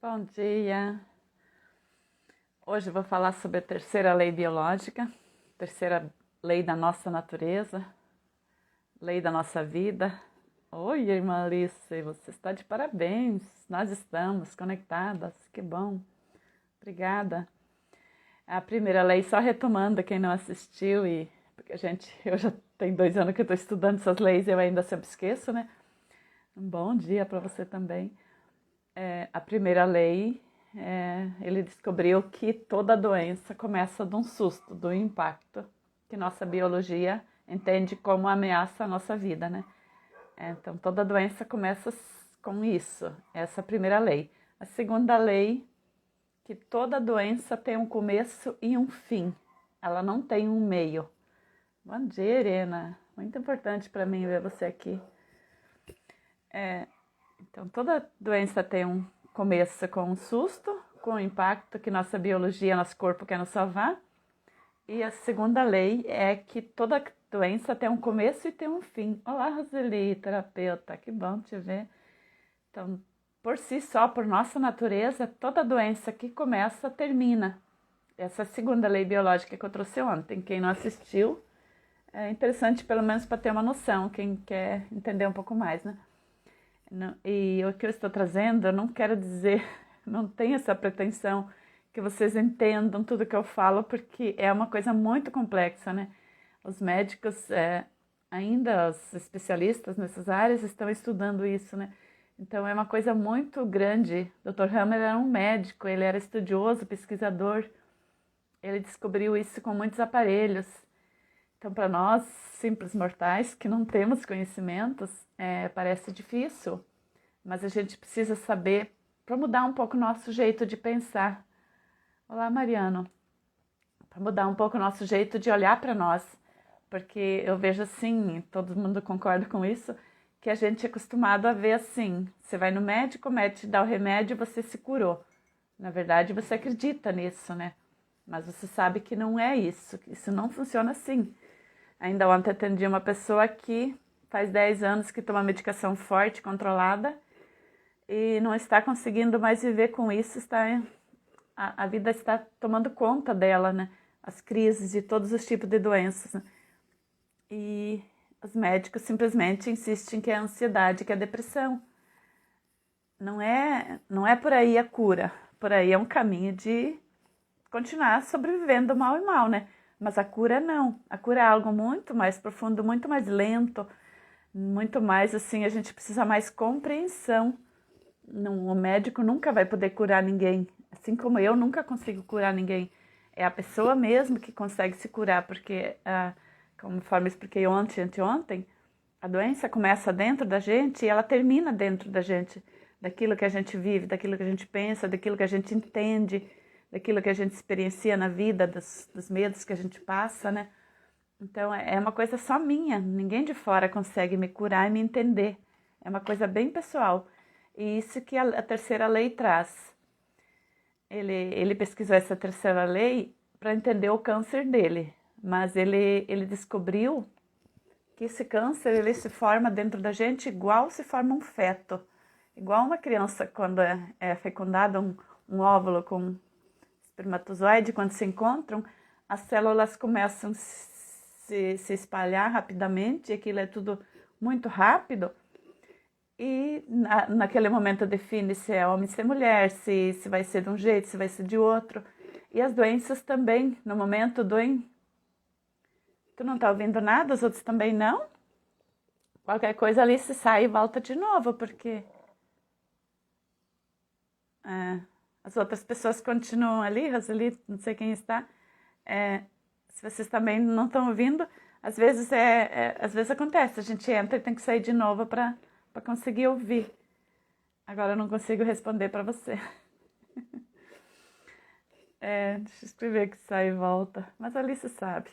Bom dia! Hoje eu vou falar sobre a terceira lei biológica, terceira lei da nossa natureza, lei da nossa vida. Oi, irmã Alice, você está de parabéns! Nós estamos conectadas, que bom! Obrigada! A primeira lei, só retomando quem não assistiu, porque eu já tenho 2 anos que eu estou estudando essas leis e eu ainda sempre esqueço, né? Um bom dia para você também. A primeira lei, ele descobriu que toda doença começa de um susto, do impacto que nossa biologia entende como ameaça à nossa vida, né? Então, toda doença começa com isso, essa é a primeira lei. A segunda lei, que toda doença tem um começo e um fim, ela não tem um meio. Bom dia, Irena, muito importante para mim ver você aqui. Então, toda doença tem um começo com um susto, com o impacto que nossa biologia, nosso corpo quer nos salvar. E a segunda lei é que toda doença tem um começo e tem um fim. Olá, Roseli, terapeuta, que bom te ver. Então, por si só, por nossa natureza, toda doença que começa, termina. Essa é a segunda lei biológica que eu trouxe ontem. Quem não assistiu, é interessante pelo menos para ter uma noção, quem quer entender um pouco mais, né? E o que eu estou trazendo, eu não quero dizer, não tenho essa pretensão que vocês entendam tudo que eu falo, porque é uma coisa muito complexa, né? Os médicos, ainda os especialistas nessas áreas estão estudando isso, né? Então é uma coisa muito grande. Dr. Hammer era um médico, ele era estudioso, pesquisador, ele descobriu isso com muitos aparelhos. Então, para nós, simples mortais, que não temos conhecimentos, parece difícil, mas a gente precisa saber para mudar um pouco o nosso jeito de pensar. Olá, Mariano. Para mudar um pouco o nosso jeito de olhar para nós, porque eu vejo assim, todo mundo concorda com isso, que a gente é acostumado a ver assim, você vai no médico, o médico te dá o remédio e você se curou. Na verdade, você acredita nisso, né? Mas você sabe que não é isso, que isso não funciona assim. Ainda ontem atendi uma pessoa que faz 10 anos que toma medicação forte, controlada, e não está conseguindo mais viver com isso, a vida está tomando conta dela, né? As crises de todos os tipos de doenças, né? E os médicos simplesmente insistem que é a ansiedade, que é a depressão. Não é por aí a cura, por aí é um caminho de continuar sobrevivendo mal e mal, né? Mas a cura não. A cura é algo muito mais profundo, muito mais lento, muito mais assim, a gente precisa mais compreensão. O médico nunca vai poder curar ninguém, assim como eu nunca consigo curar ninguém. É a pessoa mesmo que consegue se curar, porque, conforme eu expliquei anteontem, a doença começa dentro da gente e ela termina dentro da gente, daquilo que a gente vive, daquilo que a gente pensa, daquilo que a gente entende, daquilo que a gente experiencia na vida, dos medos que a gente passa, né? Então é uma coisa só minha, ninguém de fora consegue me curar e me entender. É uma coisa bem pessoal. E isso que a terceira lei traz. Ele pesquisou essa terceira lei para entender o câncer dele, mas ele descobriu que esse câncer ele se forma dentro da gente igual se forma um feto. Igual uma criança quando é fecundada um óvulo com espermatozoide, quando se encontram, as células começam a se espalhar rapidamente, aquilo é tudo muito rápido, e naquele momento define se é homem, se é mulher, se vai ser de um jeito, se vai ser de outro. E as doenças também, no momento doem. Tu não tá ouvindo nada, os outros também não? Qualquer coisa ali se sai e volta de novo, porque as outras pessoas continuam ali, Roseli, não sei quem está. Se vocês também não estão ouvindo, às vezes acontece, a gente entra e tem que sair de novo para conseguir ouvir. Agora eu não consigo responder para você. Deixa eu escrever que sai e volta, mas a Alice sabe.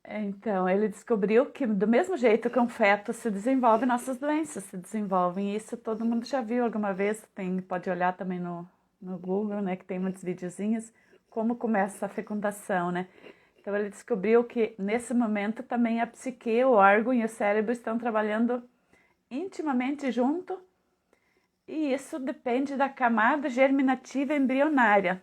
Então, ele descobriu que do mesmo jeito que um feto se desenvolve, nossas doenças se desenvolvem. Isso todo mundo já viu alguma vez, pode olhar também no Google, né, que tem muitos videozinhos, como começa a fecundação, né? Então, ele descobriu que nesse momento também a psique, o órgão e o cérebro estão trabalhando intimamente junto E isso depende da camada germinativa embrionária.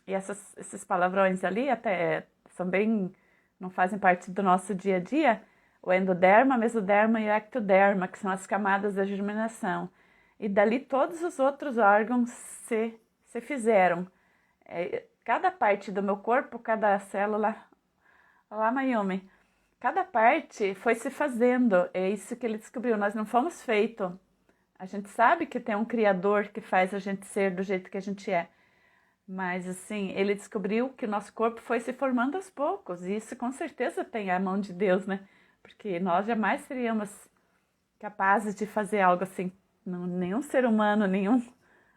E esses palavrões ali até são bem, não fazem parte do nosso dia a dia. O endoderma, mesoderma e o ectoderma, que são as camadas da germinação. E dali todos os outros órgãos se fizeram. Cada parte do meu corpo, cada célula, olá Mayumi, cada parte foi se fazendo. É isso que ele descobriu, nós não fomos feitos. A gente sabe que tem um criador que faz a gente ser do jeito que a gente é. Mas assim, ele descobriu que o nosso corpo foi se formando aos poucos. E isso com certeza tem a mão de Deus, né? Porque nós jamais seríamos capazes de fazer algo assim. Nenhum ser humano,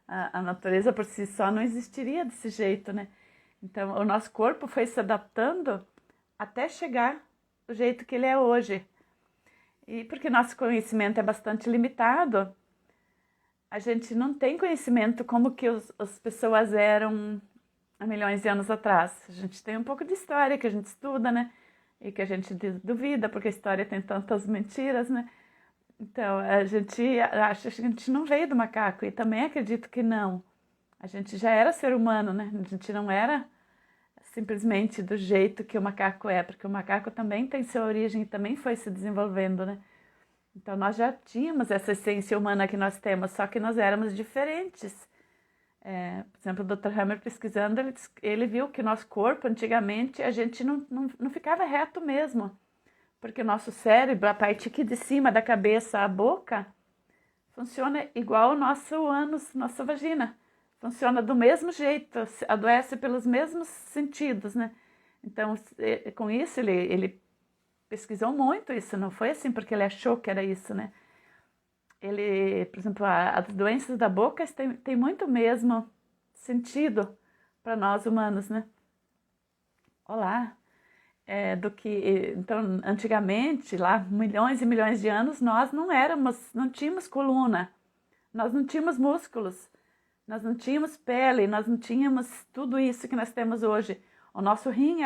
a natureza por si só não existiria desse jeito, né? Então, o nosso corpo foi se adaptando até chegar do jeito que ele é hoje. E porque nosso conhecimento é bastante limitado, a gente não tem conhecimento como que as pessoas eram há milhões de anos atrás. A gente tem um pouco de história que a gente estuda, né? E que a gente duvida, porque a história tem tantas mentiras, né? Então, a gente acha que a gente não veio do macaco, e também acredito que não. A gente já era ser humano, né? A gente não era simplesmente do jeito que o macaco é, porque o macaco também tem sua origem e também foi se desenvolvendo, né? Então, nós já tínhamos essa essência humana que nós temos, só que nós éramos diferentes. Por exemplo, o Dr. Hammer pesquisando, ele viu que nosso corpo, antigamente, a gente não ficava reto mesmo. Porque o nosso cérebro, a parte aqui de cima da cabeça, a boca, funciona igual o nosso ânus, nossa vagina. Funciona do mesmo jeito, adoece pelos mesmos sentidos, né? Então, com isso, ele pesquisou muito isso, não foi assim porque ele achou que era isso, né? Ele, por exemplo, as doenças da boca tem muito mesmo sentido para nós humanos, né? Olá! Então, antigamente, lá, milhões e milhões de anos, nós não tínhamos coluna, nós não tínhamos músculos, nós não tínhamos pele, nós não tínhamos tudo isso que nós temos hoje. O nosso rim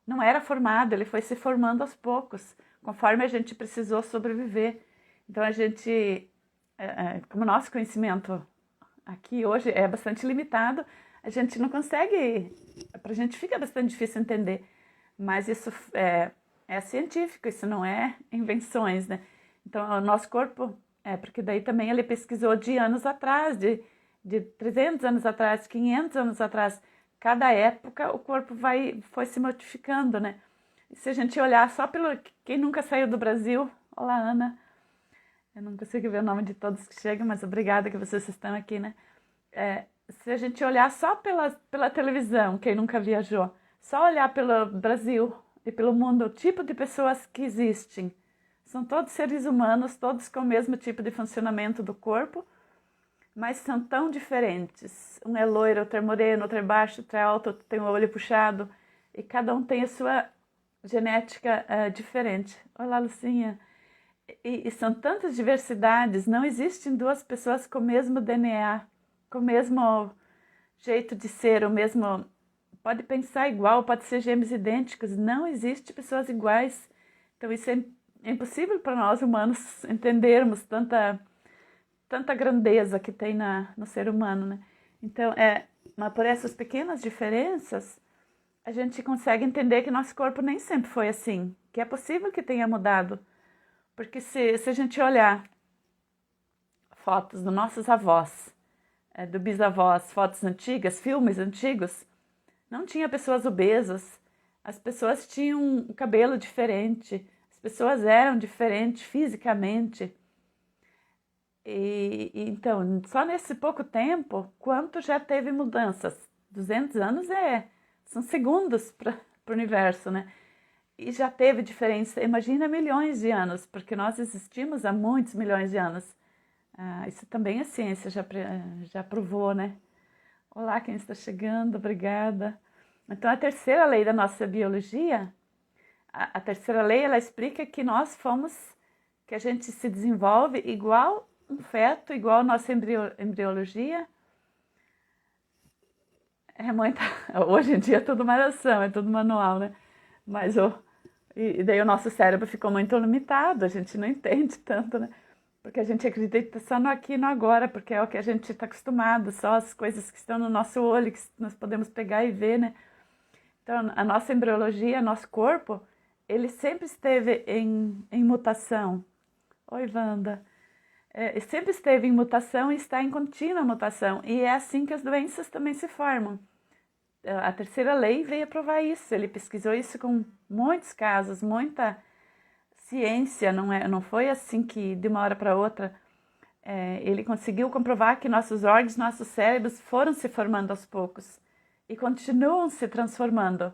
não era formado, ele foi se formando aos poucos, conforme a gente precisou sobreviver. Então, como o nosso conhecimento aqui hoje é bastante limitado, a gente não consegue, para a gente fica bastante difícil entender, mas isso é científico, isso não é invenções, né? Então, o nosso corpo, porque daí também ele pesquisou de anos atrás, de 300 anos atrás, 500 anos atrás, cada época o corpo foi se modificando, né? E se a gente olhar só quem nunca saiu do Brasil, olá Ana, eu não consigo ver o nome de todos que chegam, mas obrigada que vocês estão aqui, né? Se a gente olhar só pela televisão, quem nunca viajou, só olhar pelo Brasil e pelo mundo, o tipo de pessoas que existem, são todos seres humanos, todos com o mesmo tipo de funcionamento do corpo, mas são tão diferentes. Um é loiro, outro é moreno, outro é baixo, outro é alto, outro tem o olho puxado, e cada um tem a sua genética diferente. Olá, Lucinha! E são tantas diversidades, não existem duas pessoas com o mesmo DNA, com o mesmo jeito de ser, o mesmo... Pode pensar igual, pode ser gêmeos idênticos, não existe pessoas iguais. Então isso é impossível para nós humanos entendermos tanta grandeza que tem no ser humano, né? Então, mas por essas pequenas diferenças, a gente consegue entender que nosso corpo nem sempre foi assim, que é possível que tenha mudado. Porque se a gente olhar fotos dos nossos avós, do bisavós, fotos antigas, filmes antigos, não tinha pessoas obesas, as pessoas tinham um cabelo diferente, as pessoas eram diferentes fisicamente. Então, só nesse pouco tempo, quanto já teve mudanças? 200 anos são segundos para o universo, né? E já teve diferença, imagina milhões de anos, porque nós existimos há muitos milhões de anos. Isso também a ciência já provou, né? Olá, quem está chegando, obrigada. Então, a terceira lei da nossa biologia, a terceira lei, ela explica que que a gente se desenvolve igual um feto, igual a nossa embriologia. Hoje em dia é tudo malhação, é tudo manual, né? Mas e daí o nosso cérebro ficou muito limitado, a gente não entende tanto, né? porque a gente acredita só no aqui e no agora, porque é o que a gente está acostumado, só as coisas que estão no nosso olho, que nós podemos pegar e ver, né? Então, a nossa embriologia, nosso corpo, ele sempre esteve em mutação. Oi, Wanda. Sempre esteve em mutação e está em contínua mutação. E é assim que as doenças também se formam. A terceira lei veio a provar isso. Ele pesquisou isso com muitos casos, muita ciência. Não foi assim que de uma hora para outra. Ele conseguiu comprovar que nossos órgãos, nossos cérebros foram se formando aos poucos e continuam se transformando.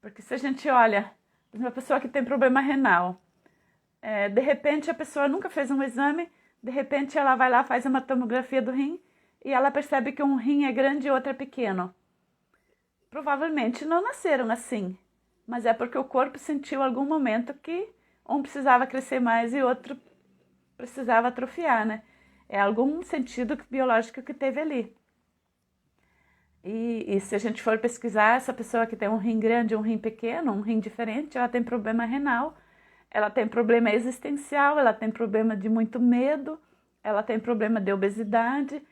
Porque se a gente olha uma pessoa que tem problema renal, de repente a pessoa nunca fez um exame, de repente ela vai lá, faz uma tomografia do rim e ela percebe que um rim é grande e outro é pequeno. Provavelmente não nasceram assim, mas é porque o corpo sentiu em algum momento que um precisava crescer mais e outro precisava atrofiar, né? É algum sentido biológico que teve ali. E se a gente for pesquisar, essa pessoa que tem um rim grande e um rim pequeno, um rim diferente, ela tem problema renal, ela tem problema existencial, ela tem problema de muito medo, ela tem problema de obesidade.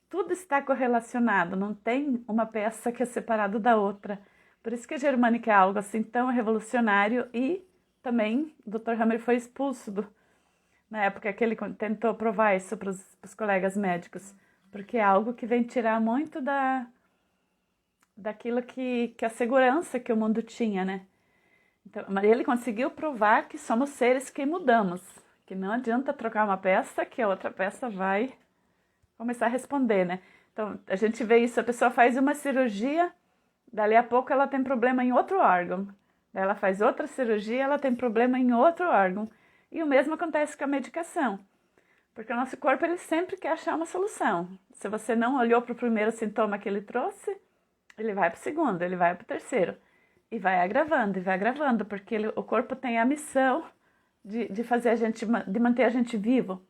Tudo está correlacionado, não tem uma peça que é separada da outra. Por isso que a germânica é algo assim tão revolucionário e também o Dr. Hammer foi expulso na época que ele tentou provar isso para os colegas médicos, porque é algo que vem tirar muito daquilo que a segurança que o mundo tinha, né? Então, mas ele conseguiu provar que somos seres que mudamos, que não adianta trocar uma peça que a outra peça vai começar a responder, né? Então, a gente vê isso, a pessoa faz uma cirurgia, dali a pouco ela tem problema em outro órgão. Daí ela faz outra cirurgia, ela tem problema em outro órgão. E o mesmo acontece com a medicação. Porque o nosso corpo, ele sempre quer achar uma solução. Se você não olhou para o primeiro sintoma que ele trouxe, ele vai para o segundo, ele vai para o terceiro. E vai agravando, porque o corpo tem a missão de fazer de manter a gente vivo.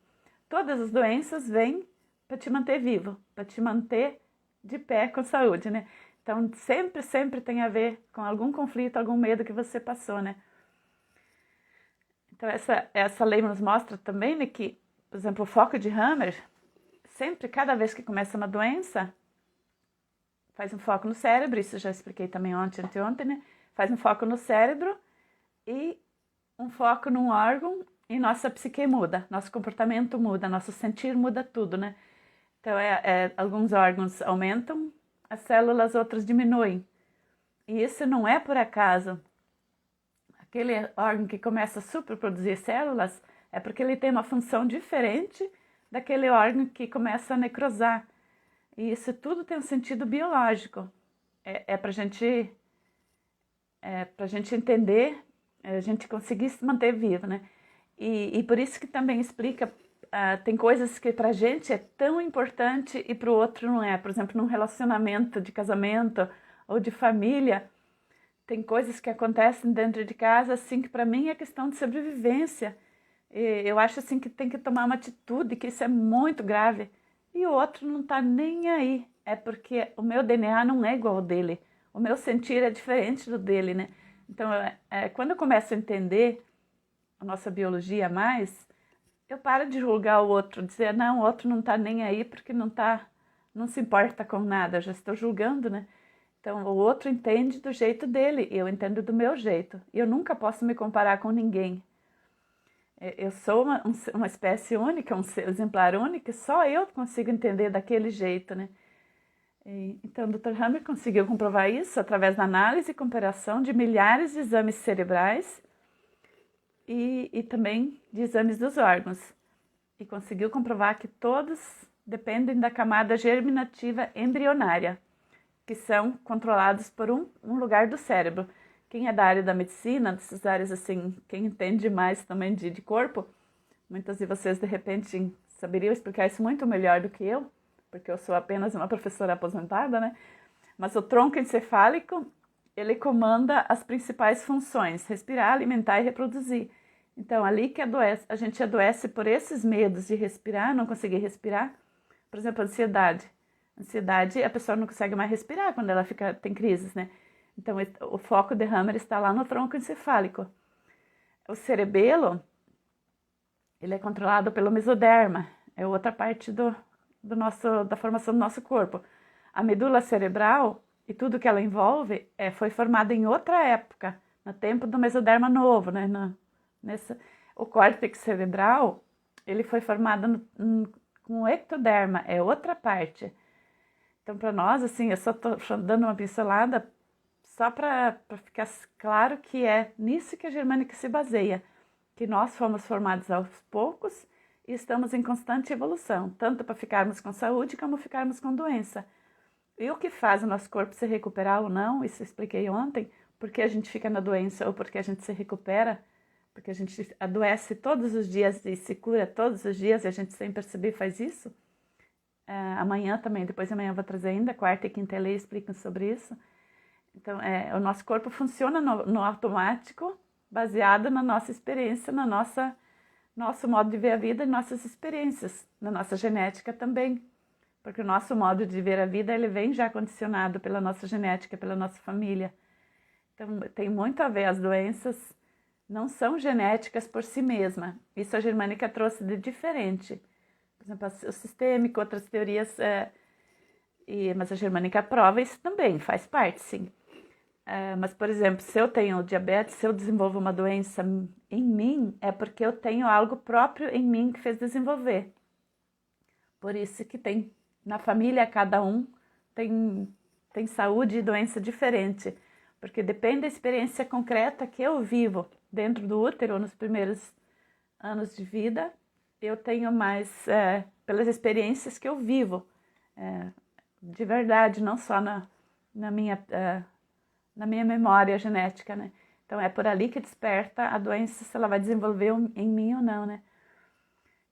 Todas as doenças vêm para te manter vivo, para te manter de pé com saúde, né? Então, sempre tem a ver com algum conflito, algum medo que você passou, né? Então, essa lei nos mostra também, né, que, por exemplo, o foco de Hammer, sempre, cada vez que começa uma doença, faz um foco no cérebro, isso eu já expliquei também anteontem, né? Faz um foco no cérebro e um foco num órgão e nossa psique muda, nosso comportamento muda, nosso sentir muda tudo, né? Então, alguns órgãos aumentam, as células outras diminuem. E isso não é por acaso. Aquele órgão que começa a superproduzir células é porque ele tem uma função diferente daquele órgão que começa a necrosar. E isso tudo tem um sentido biológico. Para a gente entender, a gente conseguir se manter vivo, né? E por isso que também explica, tem coisas que pra gente é tão importante e pro outro não é. Por exemplo, num relacionamento de casamento ou de família, tem coisas que acontecem dentro de casa, assim, que pra mim é questão de sobrevivência. Eu acho, assim, que tem que tomar uma atitude, que isso é muito grave. E o outro não tá nem aí. É porque o meu DNA não é igual ao dele. O meu sentir é diferente do dele, né? Então, quando eu começo a entender a nossa biologia mais, eu paro de julgar o outro, dizer, não, o outro não tá nem aí porque não se importa com nada, eu já estou julgando, né? Então, o outro entende do jeito dele, eu entendo do meu jeito. E eu nunca posso me comparar com ninguém. Eu sou uma espécie única, um exemplar único, só eu consigo entender daquele jeito, né? Então, o Dr. Hammer conseguiu comprovar isso através da análise e comparação de milhares de exames cerebrais e também de exames dos órgãos. E conseguiu comprovar que todos dependem da camada germinativa embrionária, que são controlados por um lugar do cérebro. Quem é da área da medicina, dessas áreas assim, quem entende mais também de corpo, muitas de vocês de repente saberiam explicar isso muito melhor do que eu, porque eu sou apenas uma professora aposentada, né? Mas o tronco encefálico, ele comanda as principais funções, respirar, alimentar e reproduzir. Então, ali que a gente adoece por esses medos de respirar, não conseguir respirar. Por exemplo, ansiedade. Ansiedade, a pessoa não consegue mais respirar quando ela tem crises, né? Então, o foco de Hammer está lá no tronco encefálico. O cerebelo, ele é controlado pelo mesoderma, é outra parte da formação do nosso corpo. A medula cerebral e tudo que ela envolve foi formada em outra época, no tempo do mesoderma novo, né? O córtex cerebral, ele foi formado com o ectoderma, é outra parte. Então, para nós, assim, eu só estou dando uma pincelada só para ficar claro que é nisso que a germânica se baseia, que nós fomos formados aos poucos e estamos em constante evolução, tanto para ficarmos com saúde como ficarmos com doença. E o que faz o nosso corpo se recuperar ou não, isso eu expliquei ontem, porque a gente fica na doença ou porque a gente se recupera, porque a gente adoece todos os dias e se cura todos os dias e a gente sem perceber faz isso. Amanhã também, depois de amanhã eu vou trazer ainda, quarta e quinta lei explicam sobre isso. Então, o nosso corpo funciona no automático, baseado na nossa experiência, nosso modo de ver a vida e nossas experiências, na nossa genética também. Porque o nosso modo de ver a vida, ele vem já condicionado pela nossa genética, pela nossa família. Então, tem muito a ver, as doenças não são genéticas por si mesma. Isso a germânica trouxe de diferente. Por exemplo, o sistêmico, outras teorias, mas a germânica prova isso também, faz parte, sim. Mas, por exemplo, se eu tenho diabetes, se eu desenvolvo uma doença em mim, é porque eu tenho algo próprio em mim que fez desenvolver. Por isso que tem, na família, cada um tem saúde e doença diferente, porque depende da experiência concreta que eu vivo dentro do útero, nos primeiros anos de vida, eu tenho mais, pelas experiências que eu vivo, de verdade, não só na minha memória genética, né? Então, é por ali que desperta a doença, se ela vai desenvolver em mim ou não, né?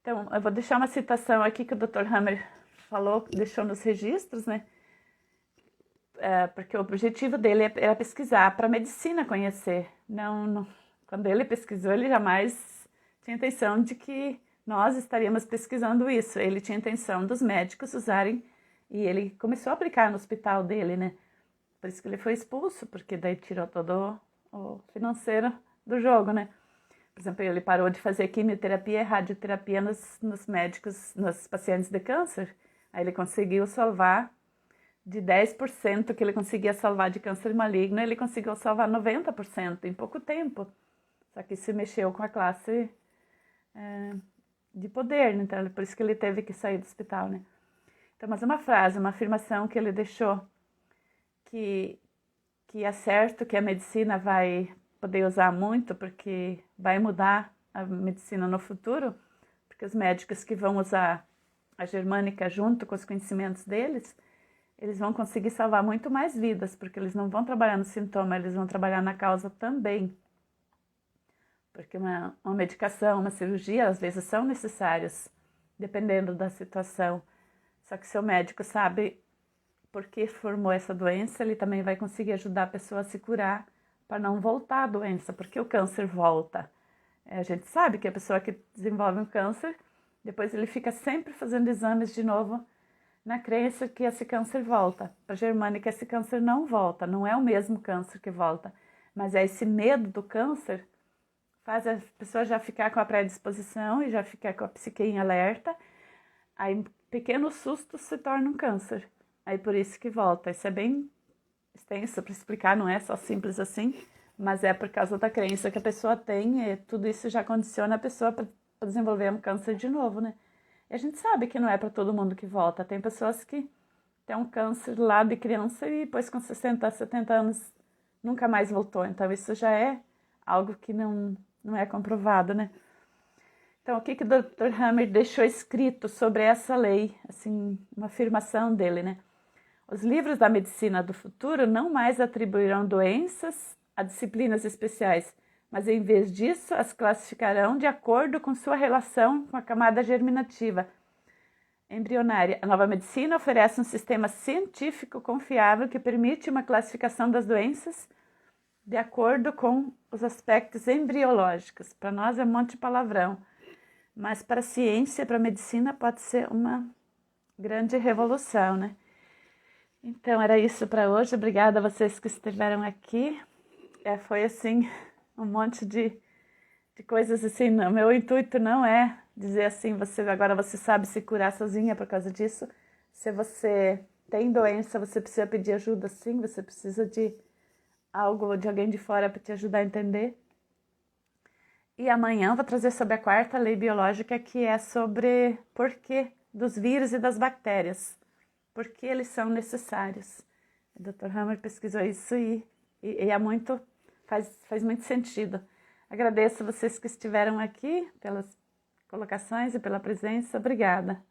Então, eu vou deixar uma citação aqui que o Dr. Hammer falou, deixou nos registros, né? Porque o objetivo dele era pesquisar para a medicina conhecer. Quando ele pesquisou, ele jamais tinha intenção de que nós estaríamos pesquisando isso. Ele tinha intenção dos médicos usarem, e ele começou a aplicar no hospital dele, né? Por isso que ele foi expulso, porque daí tirou todo o financeiro do jogo, né? Por exemplo, ele parou de fazer quimioterapia e radioterapia nos médicos, nos pacientes de câncer. Aí ele conseguiu salvar de 10% que ele conseguia salvar de câncer maligno, ele conseguiu salvar 90% em pouco tempo. Só que se mexeu com a classe de poder, né? Então, por isso que ele teve que sair do hospital, né? Então, mas uma frase, uma afirmação que ele deixou, que é certo que a medicina vai poder usar muito, porque vai mudar a medicina no futuro, porque os médicos que vão usar a germânica junto com os conhecimentos deles, eles vão conseguir salvar muito mais vidas, porque eles não vão trabalhar no sintoma, eles vão trabalhar na causa também. Porque uma medicação, uma cirurgia, às vezes são necessárias, dependendo da situação. Só que se o médico sabe por que formou essa doença, ele também vai conseguir ajudar a pessoa a se curar para não voltar a doença, porque o câncer volta. A gente sabe que a pessoa que desenvolve um câncer, depois ele fica sempre fazendo exames de novo, na crença que esse câncer volta. Para a germânica, esse câncer não volta, não é o mesmo câncer que volta, mas é esse medo do câncer faz a pessoa já ficar com a predisposição e já ficar com a psique em alerta, aí pequenos sustos se tornam um câncer. Aí por isso que volta. Isso é bem extenso para explicar, não é só simples assim, mas é por causa da crença que a pessoa tem e tudo isso já condiciona a pessoa para desenvolver um câncer de novo, né? E a gente sabe que não é para todo mundo que volta. Tem pessoas que têm um câncer lá de criança e depois com 60, 70 anos nunca mais voltou. Então isso já é algo que não é comprovado, né? Então, o que o Dr. Hammer deixou escrito sobre essa lei, assim, uma afirmação dele, né? Os livros da medicina do futuro não mais atribuirão doenças a disciplinas especiais, mas em vez disso as classificarão de acordo com sua relação com a camada germinativa embrionária. A nova medicina oferece um sistema científico confiável que permite uma classificação das doenças de acordo com os aspectos embriológicos. Para nós é um monte de palavrão, mas para a ciência, para a medicina, pode ser uma grande revolução, né? Então, era isso para hoje. Obrigada a vocês que estiveram aqui. Foi, assim, um monte de coisas assim. Meu intuito não é dizer assim, agora você sabe se curar sozinha por causa disso. Se você tem doença, você precisa pedir ajuda, sim, você precisa de algo, de alguém de fora para te ajudar a entender. E amanhã eu vou trazer sobre a quarta lei biológica, que é sobre porquê dos vírus e das bactérias. Por que eles são necessários. O Dr. Hammer pesquisou isso e faz muito sentido. Agradeço vocês que estiveram aqui pelas colocações e pela presença. Obrigada.